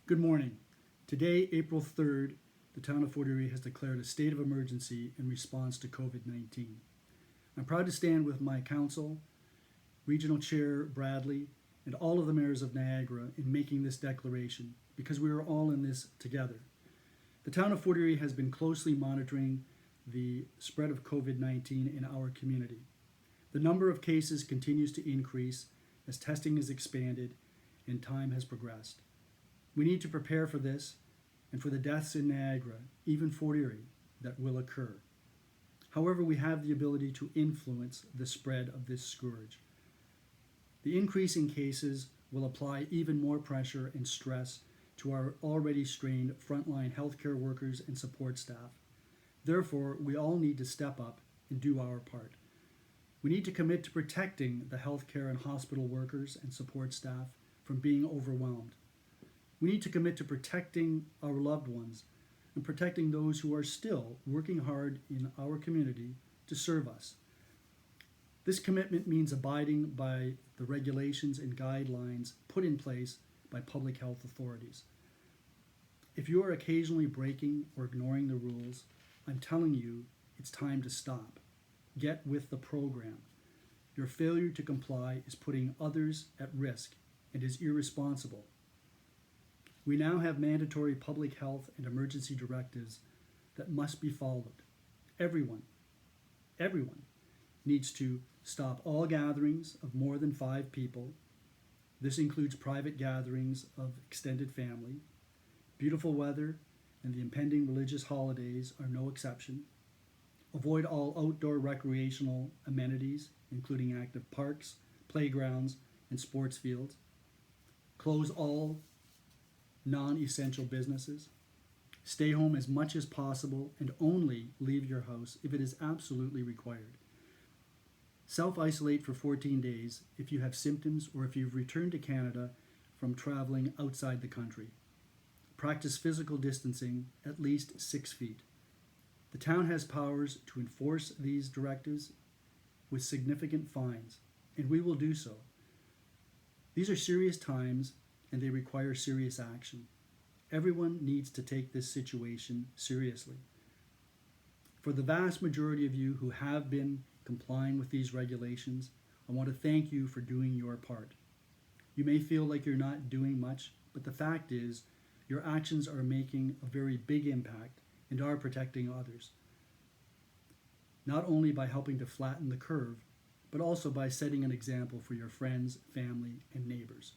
Good morning. Today, April 3rd, the town of Fort Erie has declared a state of emergency in response to COVID-19. I'm proud to stand with my council, Regional Chair Bradley, and all of the mayors of Niagara in making this declaration because we are all in this together. The town of Fort Erie has been closely monitoring the spread of COVID-19 in our community. The number of cases continues to increase as testing is expanded and time has progressed. We need to prepare for this and for the deaths in Niagara, even Fort Erie, that will occur. However, we have the ability to influence the spread of this scourge. The increase in cases will apply even more pressure and stress to our already strained frontline healthcare workers and support staff. Therefore, we all need to step up and do our part. We need to commit to protecting the healthcare and hospital workers and support staff from being overwhelmed. We need to commit to protecting our loved ones and protecting those who are still working hard in our community to serve us. This commitment means abiding by the regulations and guidelines put in place by public health authorities. If you are occasionally breaking or ignoring the rules, I'm telling you it's time to stop. Get with the program. Your failure to comply is putting others at risk and is irresponsible. We now have mandatory public health and emergency directives that must be followed. Everyone needs to stop all gatherings of more than 5 people. This includes private gatherings of extended family. Beautiful weather and the impending religious holidays are no exception. Avoid all outdoor recreational amenities, including active parks, playgrounds, and sports fields. Close all non-essential businesses. Stay home as much as possible and only leave your house if it is absolutely required. Self-isolate for 14 days if you have symptoms or if you've returned to Canada from traveling outside the country. Practice physical distancing at least 6 feet. The town has powers to enforce these directives with significant fines, and we will do so. These are serious times and they require serious action. Everyone needs to take this situation seriously. For the vast majority of you who have been complying with these regulations, I want to thank you for doing your part. You may feel like you're not doing much, but the fact is, your actions are making a very big impact and are protecting others. Not only by helping to flatten the curve, but also by setting an example for your friends, family, and neighbors.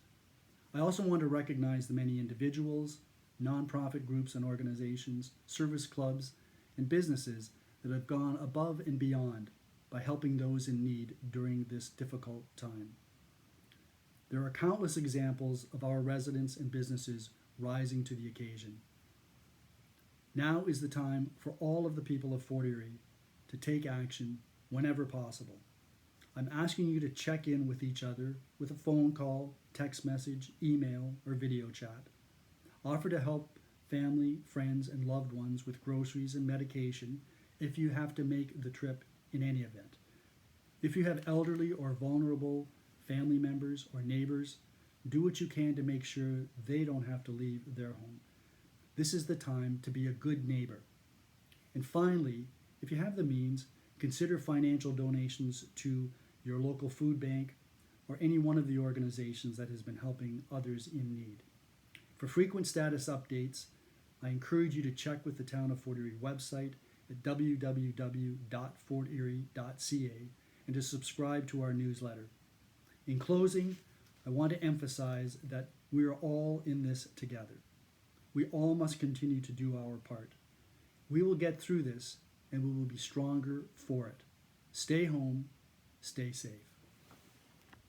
I also want to recognize the many individuals, nonprofit groups and organizations, service clubs, and businesses that have gone above and beyond by helping those in need during this difficult time. There are countless examples of our residents and businesses rising to the occasion. Now is the time for all of the people of Fort Erie to take action whenever possible. I'm asking you to check in with each other with a phone call, text message, email, or video chat. Offer to help family, friends, and loved ones with groceries and medication if you have to make the trip in any event. If you have elderly or vulnerable family members or neighbors, do what you can to make sure they don't have to leave their home. This is the time to be a good neighbor. And finally, if you have the means, consider financial donations to your local food bank or any one of the organizations that has been helping others in need. For frequent status updates, I encourage you to check with the Town of Fort Erie website at www.forterie.ca and to subscribe to our newsletter. In closing, I want to emphasize that we are all in this together. We all must continue to do our part. We will get through this and we will be stronger for it. Stay home, stay safe.